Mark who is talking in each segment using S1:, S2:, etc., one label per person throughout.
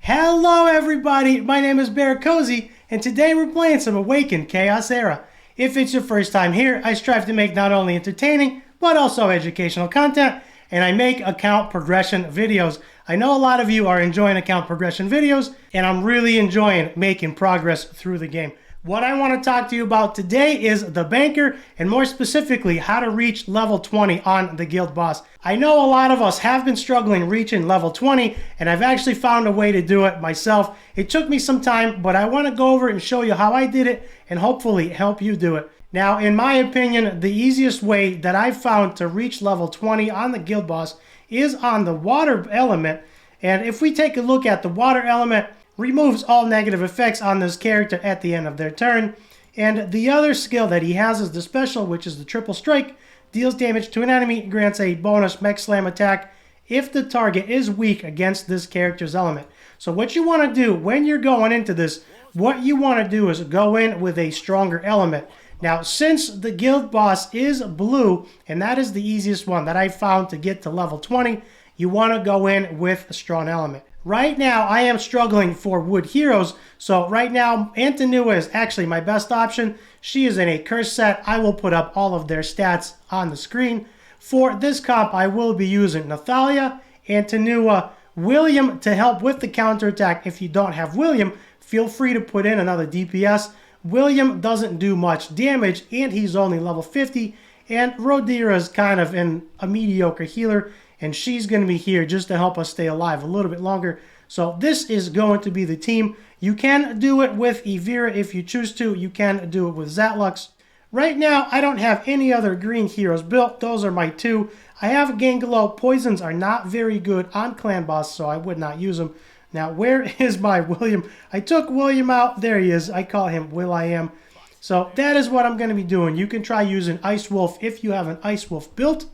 S1: Hello everybody, my name is BearCozy, and today we're playing some Awaken Chaos Era. If it's your first time here, I strive to make not only entertaining, but also educational content, and I make account progression videos. I know a lot of you are enjoying account progression videos, and I'm really enjoying making progress through the game. What I want to talk to you about today is the banker, and more specifically, how to reach level 20 on the guild boss. I know a lot of us have been struggling reaching level 20, and I've actually found a way to do it myself. It took me some time, but I want to go over it and show you how I did it, and hopefully help you do it. Now, in my opinion, the easiest way that I've found to reach level 20 on the guild boss is on the water element. And if we take a look at the water element, removes all negative effects on this character at the end of their turn. And the other skill that he has is the special, which is the triple strike. Deals damage to an enemy, grants a bonus mech slam attack if the target is weak against this character's element. So what you want to do when you're going into this, what you want to do is go in with a stronger element. Now, since the guild boss is blue, and that is the easiest one that I found to get to level 20, you want to go in with a strong element. Right now, I am struggling for wood heroes, so right now, Antinua is actually my best option. She is in a curse set. I will put up all of their stats on the screen. For this comp, I will be using Nathalia, Antinua, William to help with the counterattack. If you don't have William, feel free to put in another DPS. William doesn't do much damage, and he's only level 50, and Rodira is kind of a mediocre healer, and she's going to be here just to help us stay alive a little bit longer. So this is going to be the team. You can do it with Evira if you choose to. You can do it with Zatlux. Right now, I don't have any other green heroes built. Those are my two. I have Gangalo. Poisons are not very good on Clan Boss, so I would not use them. Now, where is my William? I took William out. There he is. I call him Will.I.Am. So that is what I'm going to be doing. You can try using Ice Wolf if you have an Ice Wolf built.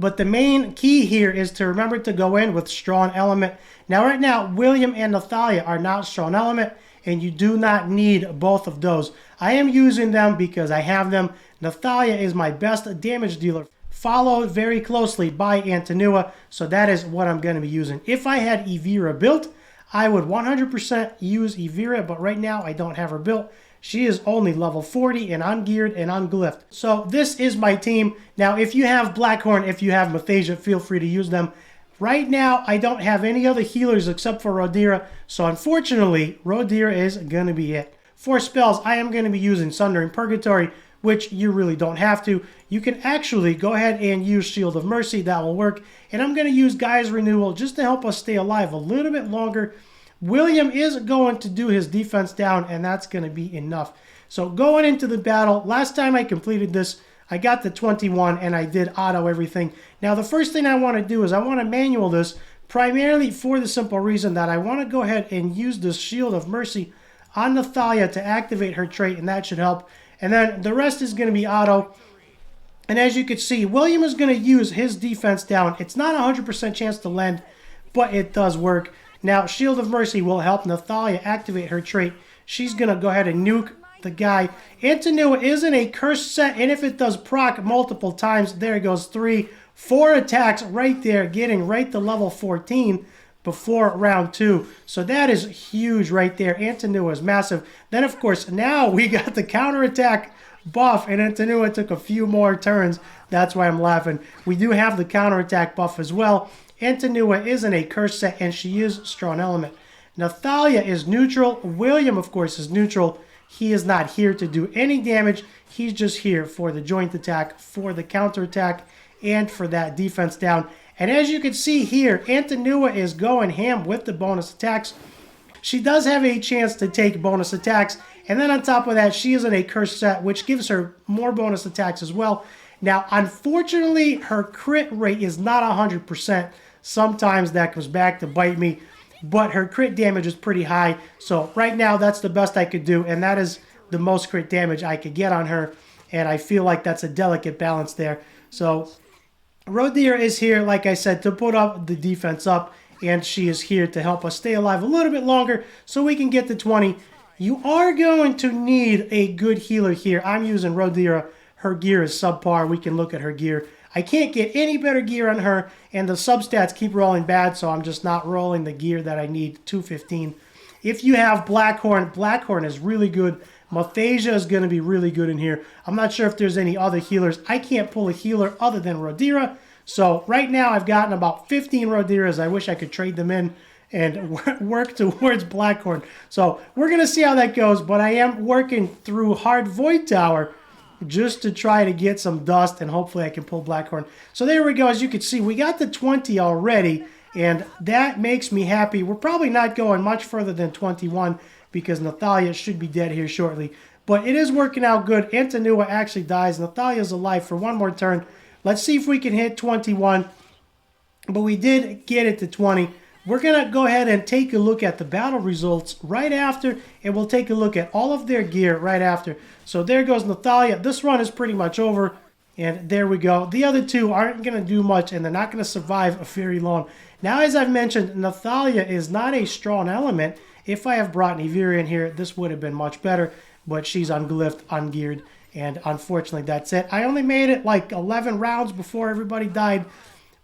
S1: But the main key here is to remember to go in with strong element. Now, right now, William and Nathalia are not strong element, and you do not need both of those. I am using them because I have them. Nathalia is my best damage dealer, followed very closely by Antinua, so that is what I'm going to be using. If I had Evira built, I would 100% use Evira, but right now I don't have her built. She is only level 40 and ungeared and unglyphed. So this is my team. Now, if you have Blackhorn, if you have Nathalia, feel free to use them. Right now, I don't have any other healers except for Rodira. So unfortunately, Rodira is going to be it. For spells, I am going to be using Sundering Purgatory, which you really don't have to. You can actually go ahead and use Shield of Mercy. That will work. And I'm going to use Guy's Renewal just to help us stay alive a little bit longer. William is going to do his defense down, and that's going to be enough. So going into the battle, last time I completed this, I got to 21, and I did auto everything. Now, the first thing I want to do is I want to manual this, primarily for the simple reason that I want to go ahead and use this Shield of Mercy on Nathalia to activate her trait, and that should help. And then the rest is going to be auto. And as you can see, William is going to use his defense down. It's not a 100% chance to land, but it does work. Now, Shield of Mercy will help Nathalia activate her trait. She's going to go ahead and nuke the guy. Antinua is in a cursed set, and if it does proc multiple times, there it goes, 3, 4 attacks right there, getting right to level 14 before round 2. So that is huge right there. Antinua is massive. Then, of course, now we got the counterattack buff, and Antinua took a few more turns. That's why I'm laughing. We do have the counterattack buff as well. Antinua is in a curse set, and she is strong element. Nathalia is neutral. William, of course, is neutral. He is not here to do any damage. He's just here for the joint attack, for the counterattack, and for that defense down. And as you can see here, Antinua is going ham with the bonus attacks. She does have a chance to take bonus attacks. And then on top of that, she is in a curse set, which gives her more bonus attacks as well. Now, unfortunately, her crit rate is not 100%. Sometimes that comes back to bite me, but her crit damage is pretty high. So right now, that's the best I could do, and that is the most crit damage I could get on her, and I feel like that's a delicate balance there. So Rodira is here, like I said, to put up the defense up, and she is here to help us stay alive a little bit longer so we can get to 20. You are going to need a good healer here. I'm using Rodira. Her gear is subpar. We can look at her gear. I can't get any better gear on her, and the substats keep rolling bad, so I'm just not rolling the gear that I need, 215. If you have Blackhorn, Blackhorn is really good. Mathasia is going to be really good in here. I'm not sure if there's any other healers. I can't pull a healer other than Rodira. So right now I've gotten about 15 Rodiras. I wish I could trade them in and work towards Blackhorn. So we're going to see how that goes. But I am working through Hard Void Tower just to try to get some dust. And hopefully I can pull Blackhorn. So there we go. As you can see, we got the 20 already. And that makes me happy. We're probably not going much further than 21 because Nathalia should be dead here shortly. But it is working out good. Antinua actually dies. Nathalia's alive for one more turn. Let's see if we can hit 21. But we did get it to 20. We're going to go ahead and take a look at the battle results right after. And we'll take a look at all of their gear right after. So there goes Nathalia. This run is pretty much over. And there we go. The other two aren't going to do much, and they're not going to survive very long. Now, as I've mentioned, Nathalia is not a strong element. If I have brought Niveria in here, this would have been much better. But she's unglyphed, ungeared, and unfortunately that's it. I only made it like 11 rounds before everybody died.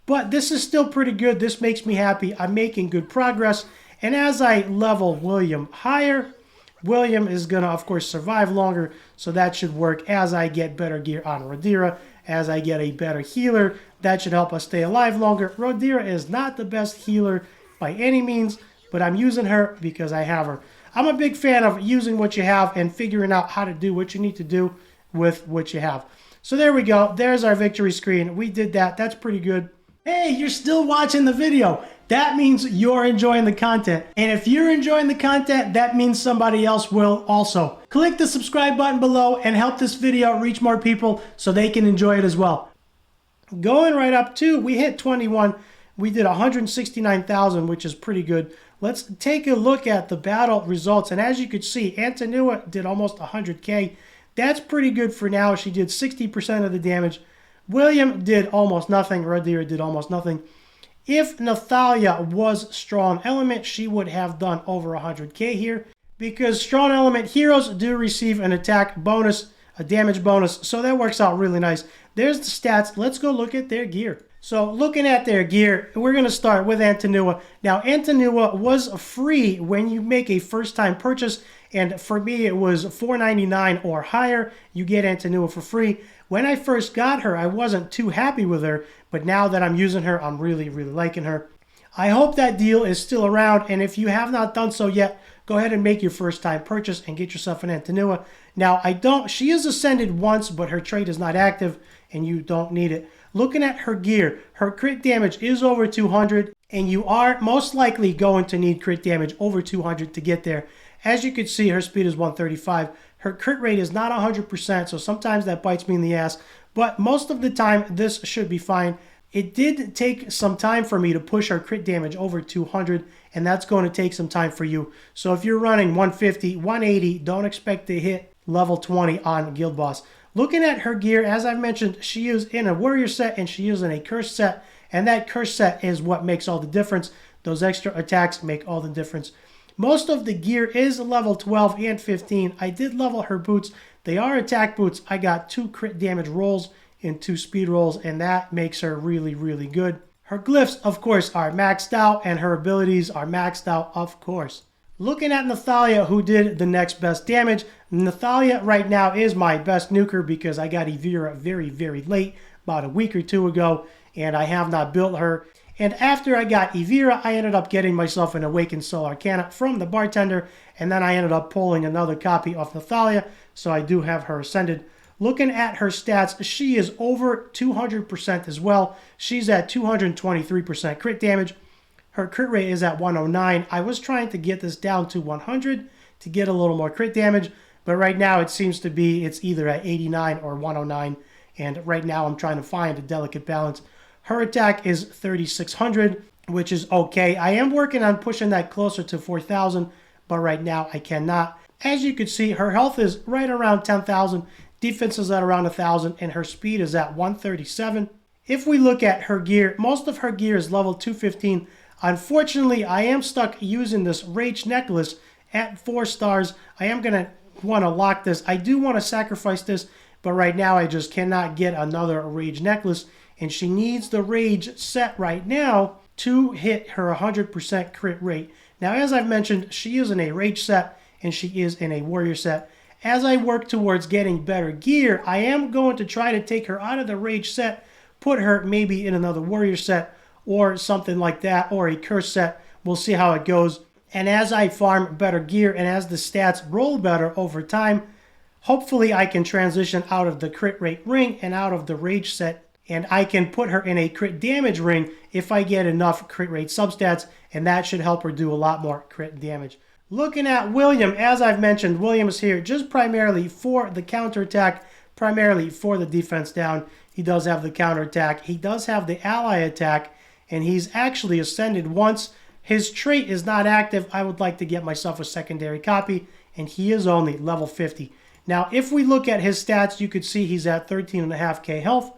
S1: But this is still pretty good. This makes me happy. I'm making good progress. And as I level William higher, William is going to, of course, survive longer, so that should work as I get better gear on Rodira, as I get a better healer. That should help us stay alive longer. Rodira is not the best healer by any means, but I'm using her because I have her. I'm a big fan of using what you have and figuring out how to do what you need to do with what you have. So there we go. There's our victory screen. We did that. That's pretty good. Hey, you're still watching the video. That means you're enjoying the content. And if you're enjoying the content, that means somebody else will also. Click the subscribe button below and help this video reach more people so they can enjoy it as well. Going right up to, we hit 21. We did 169,000, which is pretty good. Let's take a look at the battle results. And as you can see, Antinua did almost 100k. That's pretty good for now. She did 60% of the damage. William did almost nothing. Rodira did almost nothing. If Nathalia was strong element, she would have done over 100k here. Because strong element heroes do receive an attack bonus, a damage bonus. So that works out really nice. There's the stats. Let's go look at their gear. So looking at their gear, we're going to start with Antinua. Now, Antinua was free when you make a first-time purchase. And for me, it was $4.99 or higher. You get Antinua for free. When I first got her, I wasn't too happy with her. But now that I'm using her, I'm really, really liking her. I hope that deal is still around. And if you have not done so yet, go ahead and make your first-time purchase and get yourself an Antinua. Now, she is ascended once, but her trait is not active, and you don't need it. Looking at her gear, her crit damage is over 200, and you are most likely going to need crit damage over 200 to get there. As you can see, her speed is 135. Her crit rate is not 100%, so sometimes that bites me in the ass. But most of the time, this should be fine. It did take some time for me to push her crit damage over 200, and that's going to take some time for you. So if you're running 150, 180, don't expect to hit level 20 on Guild Boss. Looking at her gear, as I've mentioned, she is in a warrior set and she is in a curse set. And that curse set is what makes all the difference. Those extra attacks make all the difference. Most of the gear is level 12 and 15. I did level her boots. They are attack boots. I got 2 crit damage rolls and 2 speed rolls, and that makes her really, really good. Her glyphs, of course, are maxed out, and her abilities are maxed out, of course. Looking at Nathalia, who did the next best damage, Nathalia right now is my best nuker because I got Evira very, very late, about a week or 2 ago, and I have not built her. And after I got Evira, I ended up getting myself an Awaken Soul Arcana from the bartender, and then I ended up pulling another copy of Nathalia, so I do have her ascended. Looking at her stats, she is over 200% as well. She's at 223% crit damage. Her crit rate is at 109. I was trying to get this down to 100 to get a little more crit damage, but right now it seems to be it's either at 89 or 109, and right now I'm trying to find a delicate balance. Her attack is 3,600, which is okay. I am working on pushing that closer to 4,000, but right now I cannot. As you can see, her health is right around 10,000, defense is at around 1,000, and her speed is at 137. If we look at her gear, most of her gear is level 215. Unfortunately, I am stuck using this Rage Necklace at 4 stars. I am going to want to lock this. I do want to sacrifice this, but right now I just cannot get another Rage Necklace. and she needs the rage set right now to hit her 100% crit rate. Now, as I've mentioned, she is in a rage set and she is in a warrior set. As I work towards getting better gear, I am going to try to take her out of the rage set, put her maybe in another warrior set or something like that, or a curse set. We'll see how it goes. And as I farm better gear and as the stats roll better over time, hopefully I can transition out of the crit rate ring and out of the rage set, and I can put her in a crit damage ring if I get enough crit rate substats, and that should help her do a lot more crit damage. Looking at William, as I've mentioned, William is here just primarily for the counterattack, primarily for the defense down. He does have the counterattack. He does have the ally attack, and he's actually ascended once. His trait is not active. I would like to get myself a secondary copy, and he is only level 50. Now, if we look at his stats, you could see he's at 13.5k health.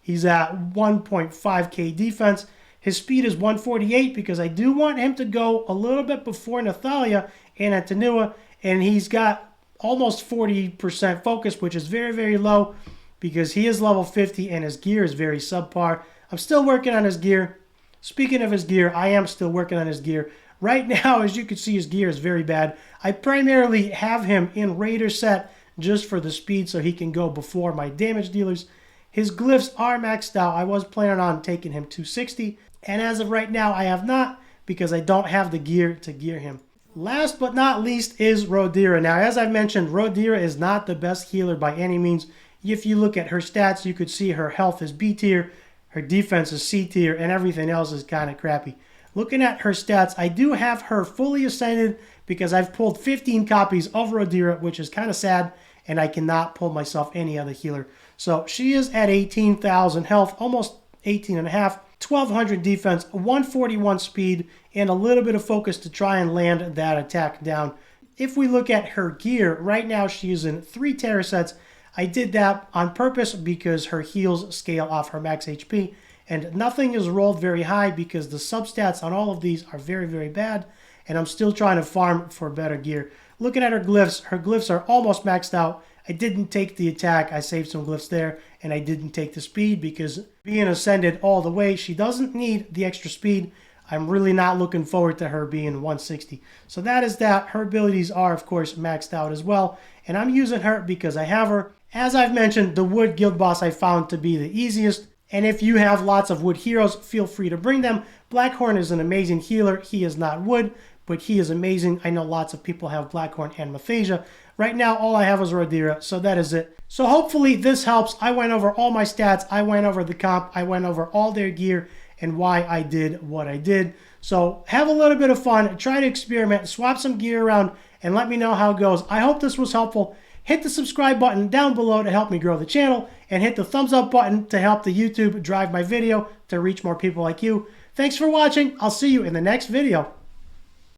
S1: He's at 1.5k defense. His speed is 148 because I do want him to go a little bit before Nathalia and Antinua, and he's got almost 40% focus, which is very, very low because he is level 50 and his gear is very subpar. I'm still working on his gear. Speaking of his gear, I am still working on his gear. Right now, as you can see, his gear is very bad. I primarily have him in Raider set just for the speed so he can go before my damage dealers. His glyphs are maxed out. I was planning on taking him 260, and as of right now, I have not because I don't have the gear to gear him. Last but not least is Rodira. Now, as I mentioned, Rodira is not the best healer by any means. If you look at her stats, you could see her health is B tier, her defense is C tier, and everything else is kind of crappy. Looking at her stats, I do have her fully ascended because I've pulled 15 copies of Rodira, which is kind of sad, and I cannot pull myself any other healer. So she is at 18,000 health, almost 18.5, 1,200 defense, 141 speed, and a little bit of focus to try and land that attack down. If we look at her gear, right now she is in 3 terror sets. I did that on purpose because her heals scale off her max HP, and nothing is rolled very high because the substats on all of these are very, very bad, and I'm still trying to farm for better gear. Looking at her glyphs are almost maxed out. I didn't take the attack, I saved some glyphs there, and I didn't take the speed because being ascended all the way, she doesn't need the extra speed. I'm really not looking forward to her being 160. So that is that. Her abilities are, of course, maxed out as well, and I'm using her because I have her. As I've mentioned, the Wood Guild Boss I found to be the easiest, and if you have lots of Wood heroes, feel free to bring them. Blackhorn is an amazing healer. He is not Wood, but he is amazing. I know lots of people have Blackhorn and Nathalia. Right now, all I have is Rodira, so that is it. So hopefully this helps. I went over all my stats. I went over the comp. I went over all their gear and why I did what I did. So have a little bit of fun. Try to experiment. Swap some gear around and let me know how it goes. I hope this was helpful. Hit the subscribe button down below to help me grow the channel, and hit the thumbs up button to help the YouTube drive my video to reach more people like you. Thanks for watching. I'll see you in the next video.